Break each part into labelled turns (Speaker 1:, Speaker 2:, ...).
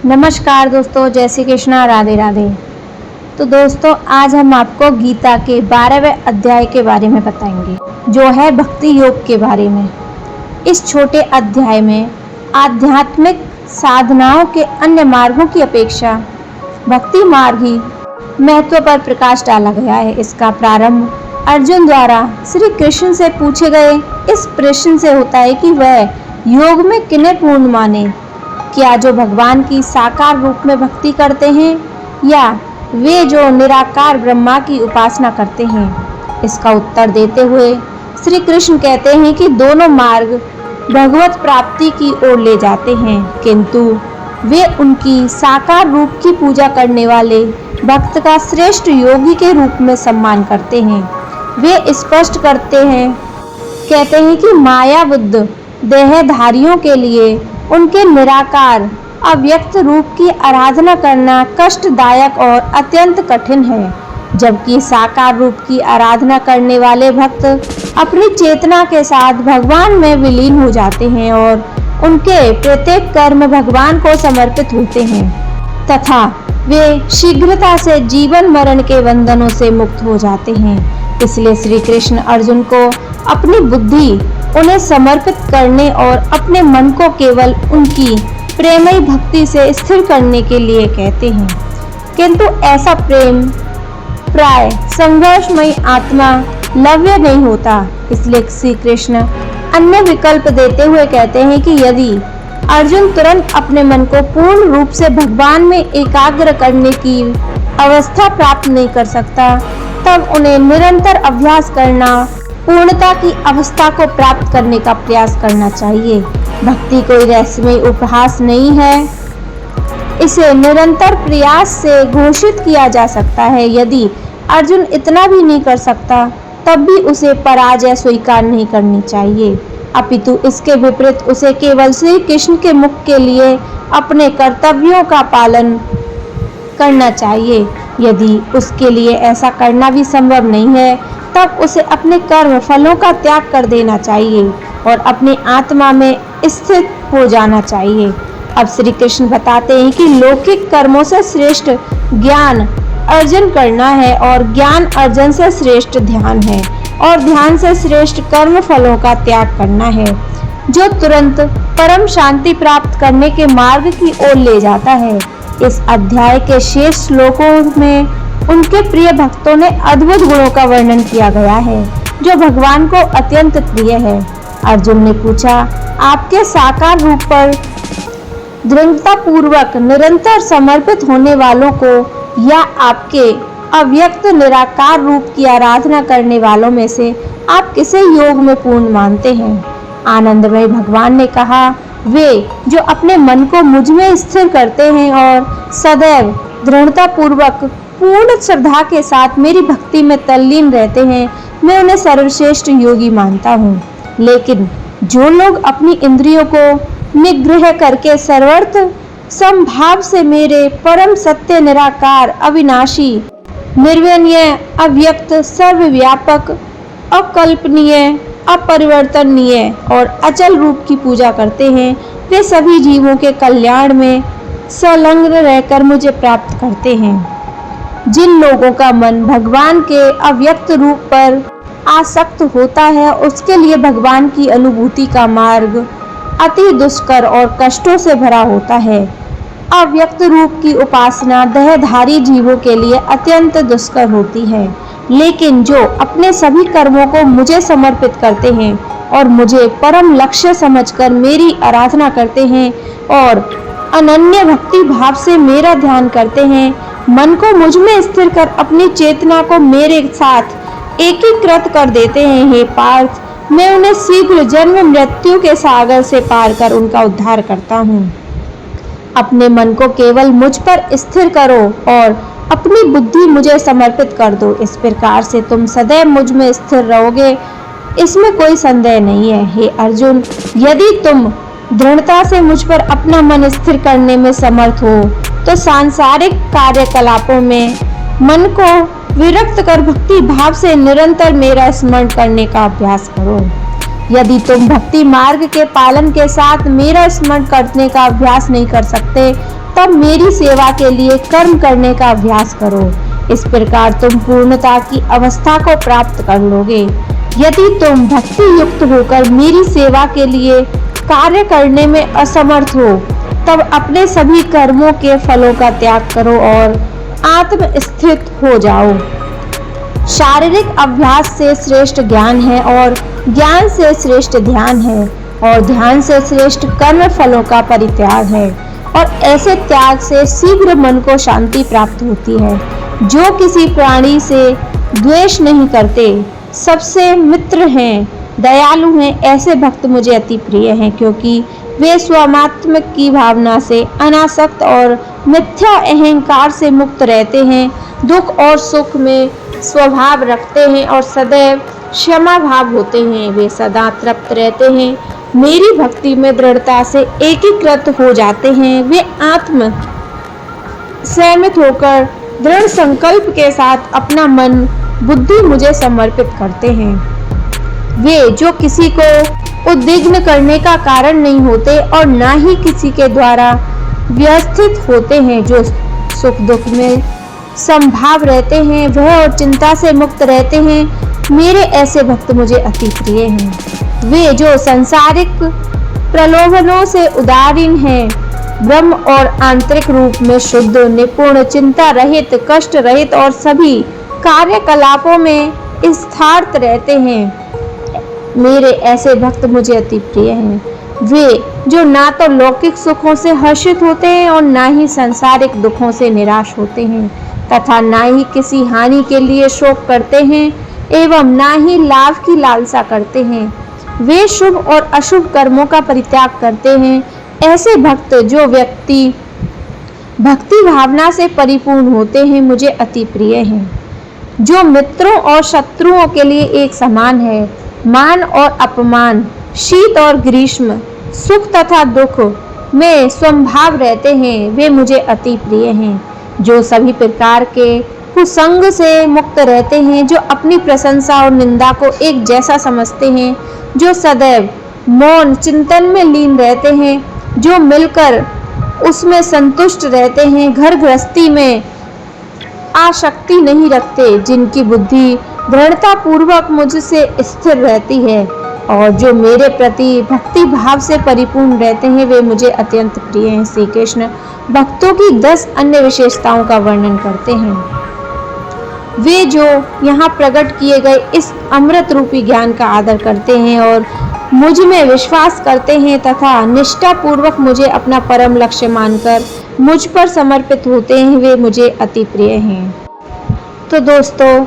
Speaker 1: नमस्कार दोस्तों, जय श्री कृष्णा, राधे राधे। तो दोस्तों, आज हम आपको गीता के 12वें अध्याय के बारे में बताएंगे, जो है भक्ति योग के बारे में। इस छोटे अध्याय में आध्यात्मिक साधनाओं के अन्य मार्गों की अपेक्षा भक्ति मार्ग ही महत्व पर प्रकाश डाला गया है। इसका प्रारंभ अर्जुन द्वारा श्री कृष्ण से पूछे गए इस प्रश्न से होता है कि वह योग में किन्हें पूर्ण माने, क्या जो भगवान की साकार रूप में भक्ति करते हैं या वे जो निराकार ब्रह्मा की उपासना करते हैं। इसका उत्तर देते हुए श्री कृष्ण कहते हैं कि दोनों मार्ग भगवत प्राप्ति की ओर ले जाते हैं, किंतु वे उनकी साकार रूप की पूजा करने वाले भक्त का श्रेष्ठ योगी के रूप में सम्मान करते हैं। वे स्पष्ट कहते हैं कि माया बुद्ध देहधारियों के लिए उनके निराकार अव्यक्त रूप की आराधना करना कष्टदायक और अत्यंत कठिन है, जबकि साकार रूप की आराधना करने वाले भक्त अपनी चेतना के साथ भगवान में विलीन हो जाते हैं और उनके प्रत्येक कर्म भगवान को समर्पित होते हैं तथा वे शीघ्रता से जीवन मरण के बंधनों से मुक्त हो जाते हैं। इसलिए श्री कृष्ण अर्जुन को अपनी बुद्धि उन्हें समर्पित करने और अपने मन को केवल उनकी प्रेमई भक्ति से स्थिर करने के लिए कहते हैं, किंतु ऐसा प्रेम प्राय संघर्षमयी आत्मा लव्य नहीं होता। इसलिए श्री कृष्ण अन्य विकल्प देते हुए कहते हैं कि यदि अर्जुन तुरंत अपने मन को पूर्ण रूप से भगवान में एकाग्र करने की अवस्था प्राप्त नहीं कर सकता, तब उन्हें निरंतर अभ्यास करना, पूर्णता की अवस्था को प्राप्त करने का प्रयास करना चाहिए। भक्ति कोई रहस्यमय उपहास नहीं है, इसे निरंतर प्रयास से घोषित किया जा सकता है। यदि अर्जुन इतना भी नहीं कर सकता, तब भी उसे पराजय स्वीकार नहीं करनी चाहिए, अपितु इसके विपरीत उसे केवल श्री कृष्ण के मुख के लिए अपने कर्तव्यों का पालन करना चाहिए। यदि उसके लिए ऐसा करना भी संभव नहीं है, तब उसे अपने कर्म फलों का त्याग कर देना चाहिए और अपनी आत्मा में स्थित हो जाना चाहिए। अब श्री कृष्ण बताते हैं कि लौकिक कर्मों से श्रेष्ठ ज्ञान अर्जन करना है और ज्ञान अर्जन से श्रेष्ठ ध्यान है और ध्यान से श्रेष्ठ कर्म फलों का त्याग करना है, जो तुरंत परम शांति प्राप्त करने के मार्ग की ओर ले जाता है। इस अध्याय के शेष श्लोकों में उनके प्रिय भक्तों ने अद्भुत गुणों का वर्णन किया गया है, जो भगवान को अत्यंत प्रिय है। अर्जुन ने पूछा, आपके साकार रूप पर दृढ़ता पूर्वक निरंतर समर्पित होने वालों को या आपके अव्यक्त निराकार रूप की आराधना करने वालों में से आप किसे योग में पूर्ण मानते हैं? आनंदमय भगवान ने कहा, वे जो अपने मन को मुझ में स्थिर करते हैं और सदैव दृढ़ता पूर्वक पूर्ण श्रद्धा के साथ मेरी भक्ति में तल्लीन रहते हैं, मैं उन्हें सर्वश्रेष्ठ योगी मानता हूँ। लेकिन जो लोग अपनी इंद्रियों को निग्रह करके सर्वत्र समभाव से मेरे परम सत्य निराकार अविनाशी निर्विण्य अव्यक्त सर्वव्यापक अकल्पनीय अपरिवर्तनीय और अचल रूप की पूजा करते हैं, वे सभी जीवों के कल्याण में संलग्न रहकर मुझे प्राप्त करते हैं। जिन लोगों का मन भगवान के अव्यक्त रूप पर आसक्त होता है, उसके लिए भगवान की अनुभूति का मार्ग अति दुष्कर और कष्टों से भरा होता है। अव्यक्त रूप की उपासना देहधारी जीवों के लिए अत्यंत दुष्कर होती है, लेकिन जो अपने सभी कर्मों को मुझे समर्पित करते हैं और मुझे परम लक्ष्य समझकर मेरी आराधना करते हैं और अनन्य भक्ति भाव से मेरा ध्यान करते हैं, मन को मुझ में स्थिर कर अपनी चेतना को मेरे साथ एकीकृत कर देते हैं, हे पार्थ, मैं उन्हें शीघ्र जन्म मृत्यु के सागर से पार कर उनका उद्धार करता हूँ। अपने मन को केवल मुझ पर स्थिर करो और अपनी बुद्धि मुझे समर्पित कर दो। इस प्रकार से तुम सदैव मुझ में स्थिर रहोगे, इसमें कोई संदेह नहीं है। हे अर्जुन, यदि तुम दृढ़ता से मुझ पर अपना मन स्थिर करने में समर्थ हो, तो सांसारिक कार्यकलापों में मन को विरक्त कर भक्ति भाव से निरंतर मेरा स्मरण करने का अभ्यास करो। यदि तुम भक्ति मार्ग के पालन के साथ मेरा स्मरण करने का अभ्यास नहीं कर सकते, तब मेरी सेवा के लिए कर्म करने का अभ्यास करो। इस प्रकार तुम पूर्णता की अवस्था को प्राप्त कर लोगे। यदि तुम भक्ति युक्त होकर मेरी सेवा के लिए कार्य करने में असमर्थ हो, तब अपने सभी कर्मों के फलों का त्याग करो और आत्मस्थित हो जाओ। शारीरिक अभ्यास से श्रेष्ठ ज्ञान है और ज्ञान से श्रेष्ठ ध्यान है और ध्यान से श्रेष्ठ कर्म फलों का परित्याग है और ऐसे त्याग से शीघ्र मन को शांति प्राप्त होती है। जो किसी प्राणी से द्वेष नहीं करते, सबसे मित्र हैं, दयालु हैं, ऐसे भक्त मुझे अति प्रिय हैं, क्योंकि वे स्वात्म की भावना से अनासक्त और मिथ्या अहंकार से मुक्त रहते हैं, दुख और सुख में स्वभाव रखते हैं और सदैव क्षमा भाव होते हैं। वे सदा तृप्त रहते हैं, मेरी भक्ति में दृढ़ता से एकीकृत हो जाते हैं। वे आत्म संयमित होकर दृढ़ संकल्प के साथ अपना मन बुद्धि मुझे समर्पित करते हैं। वे जो किसी को उद्विग्न करने का कारण नहीं होते और ना ही किसी के द्वारा व्यवस्थित होते हैं, जो सुख दुख में संभाव रहते हैं, वह और चिंता से मुक्त रहते हैं, मेरे ऐसे भक्त मुझे अति प्रिय हैं। वे जो सांसारिक प्रलोभनों से उदासीन हैं, ब्रह्म और आंतरिक रूप में शुद्ध, निपुण, चिंता रहित, कष्ट रहित और सभी कार्यकलापों में स्थिर रहते हैं, मेरे ऐसे भक्त मुझे अति प्रिय हैं। वे जो ना तो लौकिक सुखों से हर्षित होते हैं और ना ही सांसारिक दुखों से निराश होते हैं, तथा ना ही किसी हानि के लिए शोक करते हैं एवं ना ही लाभ की लालसा करते हैं। वे शुभ और अशुभ कर्मों का परित्याग करते हैं। ऐसे भक्त जो व्यक्ति भक्ति भावना से परिपूर्ण होते हैं, मुझे अति प्रिय हैं। जो मित्रों और शत्रुओं के लिए एक समान है, मान और अपमान, शीत और ग्रीष्म, सुख तथा दुख में स्वभाव रहते हैं, वे मुझे अति प्रिय हैं। जो सभी प्रकार के कुसंग से मुक्त रहते हैं, जो अपनी प्रशंसा और निंदा को एक जैसा समझते हैं, जो सदैव मौन चिंतन में लीन रहते हैं, जो मिलकर उसमें संतुष्ट रहते हैं, घर गृहस्थी में आसक्ति नहीं रखते, जिनकी बुद्धि दृढ़ता पूर्वक मुझसे स्थिर रहती है और जो मेरे प्रति भक्ति भाव से परिपूर्ण रहते हैं, वे मुझे अत्यंत प्रिय हैं। श्री कृष्ण भक्तों की 10 अन्य विशेषताओं का वर्णन करते हैं। वे जो यहाँ प्रकट किए गए इस अमृत रूपी ज्ञान का आदर करते हैं और मुझ में विश्वास करते हैं तथा निष्ठा पूर्वक मुझे अपना परम लक्ष्य मानकर मुझ पर समर्पित होते हैं, वे मुझे अति प्रिय हैं। तो दोस्तों,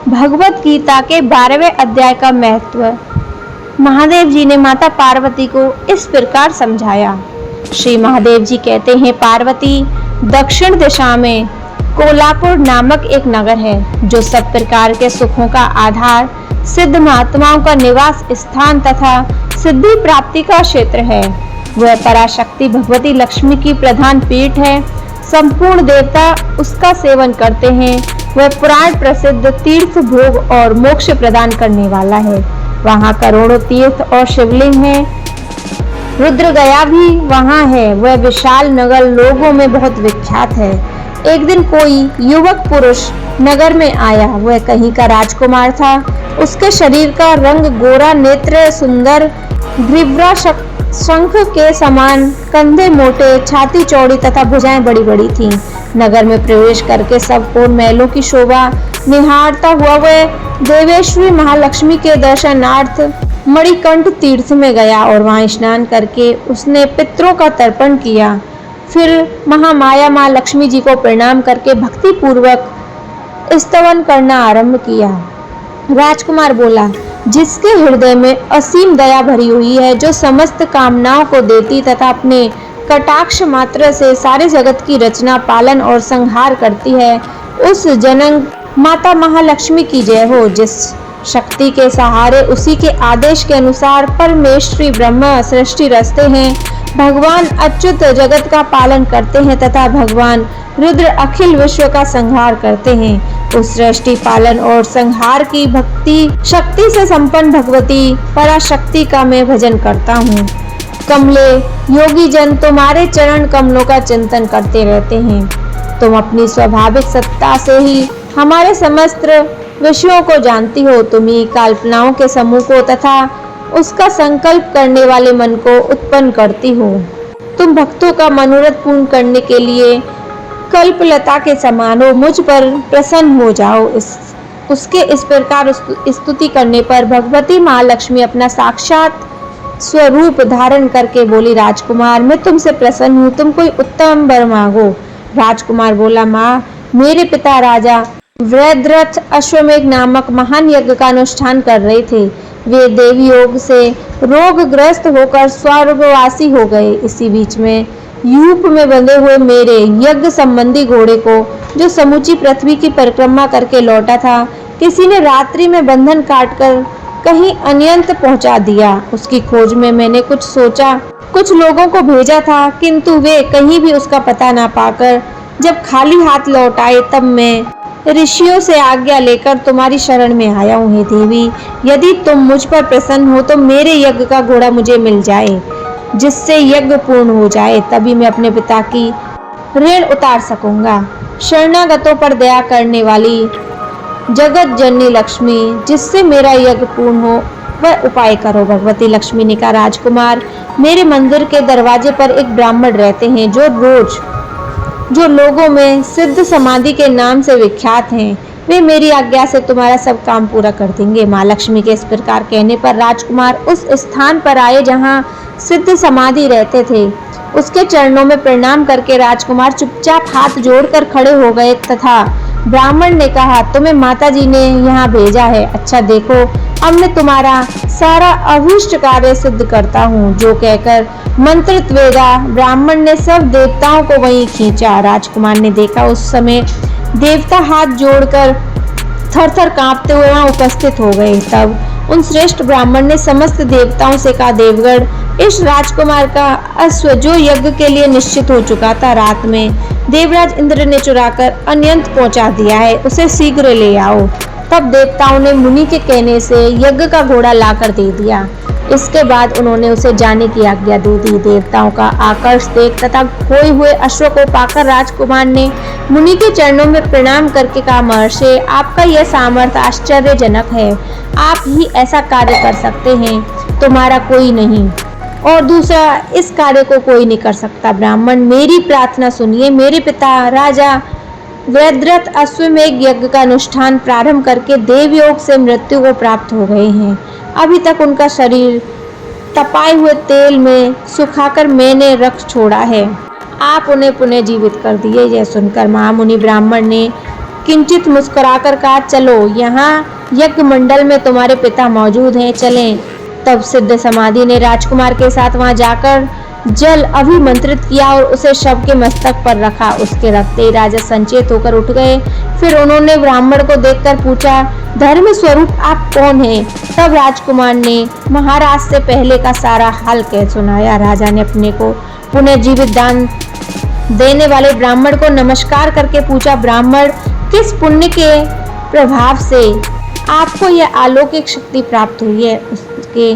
Speaker 1: भगवत गीता के 12वें अध्याय का महत्व महादेव जी ने माता पार्वती को इस प्रकार समझाया। श्री महादेव जी कहते हैं, पार्वती, दक्षिण दिशा में कोल्हापुर नामक एक नगर है, जो सब प्रकार के सुखों का आधार, सिद्ध महात्माओं का निवास स्थान तथा सिद्धि प्राप्ति का क्षेत्र है। वह पराशक्ति भगवती लक्ष्मी की प्रधान पीठ है। संपूर्ण देवता उसका सेवन करते हैं। वह पुराण प्रसिद्ध तीर्थ, भोग और मोक्ष प्रदान करने वाला है। वहाँ करोड़ों तीर्थ और शिवलिंग हैं। रुद्र गया भी वहाँ है। वह विशाल नगर लोगों में बहुत विख्यात है। एक दिन कोई युवक पुरुष नगर में आया। वह कहीं का राजकुमार था। उसके शरीर का रंग गोरा, नेत्र सुंदर, ग्रीव्रा शंख के समान, कंधे मोटे, छाती चौड़ी तथा भुजाएं बड़ी बड़ी थीं। नगर में प्रवेश करके सब ओर महलों की शोभा निहारता हुआ वह देवेश्वरी महालक्ष्मी के दर्शनार्थ मणिकंठ तीर्थ में गया और वहां स्नान करके उसने पितरों का तर्पण किया। फिर महामाया माँ लक्ष्मी जी को प्रणाम करके भक्ति पूर्वक स्तवन करना आरंभ किया। राजकुमार बोला, जिसके हृदय में असीम दया भरी हुई है, जो समस्त कामनाओं को देती तथा अपने कटाक्ष मात्र से सारे जगत की रचना, पालन और संहार करती है, उस जनक माता महालक्ष्मी की जय हो। जिस शक्ति के सहारे उसी के आदेश के अनुसार परमेश्वरी ब्रह्मा सृष्टि रचते हैं, भगवान अच्युत जगत का पालन करते हैं तथा भगवान रुद्र अखिल विश्व का संहार करते हैं। उस सृष्टि, पालन और संहार की भक्ति शक्ति से संपन्न भगवती पराशक्ति का मैं भजन करता हूँ। कमले योगी जन तुम्हारे चरण कमलों का चिंतन करते रहते हैं। तुम अपनी स्वाभाविक सत्ता से ही हमारे समस्त विषयों को जानती हो। तुम ही कल्पनाओं के समूह को तथा उसका संकल्प करने वाले मन को उत्पन्न करती हो। तुम भक्तों का मनोरथ पूर्ण करने के लिए कल्पलता के समान हो। मुझ पर प्रसन्न हो जाओ। उसके इस प्रकार स्तुति करने पर भगवती महालक्ष्मी अपना साक्षात स्वरूप धारण करके बोली, राजकुमार मैं तुमसे प्रसन्न हूँ, तुम कोई उत्तम वर मांगो। राजकुमार बोला, माँ मेरे पिता राजा वृद्रथ अश्वमेघ नामक महान यज्ञ का अनुष्ठान कर रहे थे। वे देवी योग से रोगग्रस्त होकर स्वर्गवासी हो गए। इसी बीच में यूप में बंधे हुए मेरे यज्ञ संबंधी घोड़े को, जो समूची पृथ्वी की परिक्रमा करके लौटा था, किसी ने रात्रि में बंधन काटकर कहीं अन्यंत पहुंचा दिया। उसकी खोज में मैंने कुछ लोगों को भेजा था, किंतु वे कहीं भी उसका पता ना पाकर जब खाली हाथ लौट आए, तब मैं ऋषियों से आज्ञा लेकर तुम्हारी शरण में आया हूँ। हे देवी, यदि तुम मुझ पर प्रसन्न हो तो मेरे यज्ञ का घोड़ा मुझे मिल जाए, जिससे यज्ञ पूर्ण हो जाए, तभी मैं अपने पिता की ऋण उतार सकूंगा। शरणागतों पर दया करने वाली जगत जननी लक्ष्मी, जिससे मेरा यज्ञ पूर्ण हो वह उपाय करो। भगवती लक्ष्मी ने कहा, राजकुमार मेरे मंदिर के दरवाजे पर एक ब्राह्मण रहते हैं, जो लोगों में सिद्ध समाधि के नाम से विख्यात हैं। वे मेरी आज्ञा से तुम्हारा सब काम पूरा कर देंगे। माँ लक्ष्मी के इस प्रकार कहने पर राजकुमार उस स्थान पर आए जहाँ सिद्ध समाधि रहते थे। उसके चरणों में प्रणाम करके राजकुमार चुपचाप हाथ जोड़कर खड़े हो गए तथा ब्राह्मण ने कहा, तुम्हें माताजी ने यहाँ भेजा है। अच्छा देखो, अब मैं तुम्हारा सारा अभीष्ट कार्य सिद्ध करता हूँ। जो कहकर मंत्रित वेदा ब्राह्मण ने सब देवताओं को वहीं खींचा। राजकुमार ने देखा, उस समय देवता हाथ जोड़कर थर-थर कांपते हुए वहां उपस्थित हो गए। तब उन श्रेष्ठ ब्राह्मण ने समस्त देवताओं से कहा, देवगण, इस राजकुमार का अश्व जो यज्ञ के लिए निश्चित हो चुका था, रात में देवराज इंद्र ने चुराकर अन्यंत पहुंचा दिया है, उसे शीघ्र ले आओ। तब देवताओं ने मुनि के कहने से यज्ञ का घोड़ा लाकर दे दिया। इसके बाद उन्होंने उसे जाने की आज्ञा दे दी। देवताओं का आकर्ष देख तथा खोए हुए अश्व को पाकर राजकुमार ने मुनि के चरणों में प्रणाम करके कहा, महर्षि, आपका यह सामर्थ्य आश्चर्यजनक है। आप ही ऐसा कार्य कर सकते हैं, तुम्हारा कोई नहीं, और दूसरा इस कार्य को कोई नहीं कर सकता। ब्राह्मण, मेरी प्रार्थना सुनिए। मेरे पिता राजा वृद्रथ अश्वमेघ यज्ञ का अनुष्ठान प्रारंभ करके देवयोग से मृत्यु को प्राप्त हो गए हैं। अभी तक उनका शरीर तपाए हुए तेल में सुखाकर मैंने रख छोड़ा है। आप उन्हें पुनः जीवित कर दिए। यह सुनकर महामुनि ब्राह्मण ने किंचित मुस्कुराकर कहा, चलो, यहाँ यज्ञ मंडल में तुम्हारे पिता मौजूद हैं, चलें। तब सिद्ध समाधि ने राजकुमार के साथ वहां जाकर जल अभिमंत्रित किया और उसे शव के मस्तक पर रखा। उसके रखते ही राजा संचेत होकर उठ गए। फिर उन्होंने ब्राह्मण को देखकर पूछा, धर्म स्वरूप आप कौन हैं? तब राजकुमार ने महाराज से पहले का सारा हाल कह सुनाया। राजा ने अपने को पुनः जीवित दान देने वाले ब्राह्मण को नमस्कार करके पूछा, ब्राह्मण, किस पुण्य के प्रभाव से आपको यह अलौकिक शक्ति प्राप्त हुई है? उसके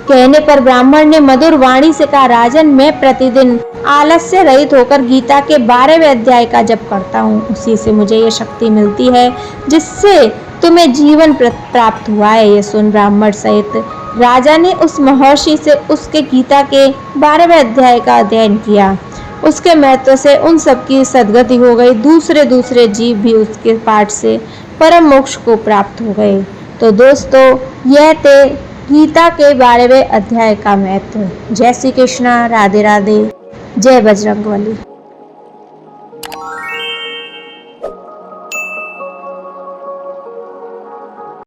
Speaker 1: कहने पर ब्राह्मण ने मधुर वाणी से कहा, राजन, मैं प्रतिदिन आलस्य रहित होकर गीता के 12वें अध्याय का जप करता हूँ। उसी से मुझे यह शक्ति मिलती है जिससे तुम्हें जीवन प्राप्त हुआ है। यह सुन ब्राह्मण सहित राजा ने उस महर्षि से उसके गीता के 12वें अध्याय का अध्ययन किया। उसके महत्व से उन सबकी सद्गति हो गई। दूसरे जीव भी उसके पाठ से परम मोक्ष को प्राप्त हो गए। तो दोस्तों, यह थे गीता के 12वें अध्याय का महत्व। जय श्री कृष्णा, राधे राधे, जय बजरंगबली।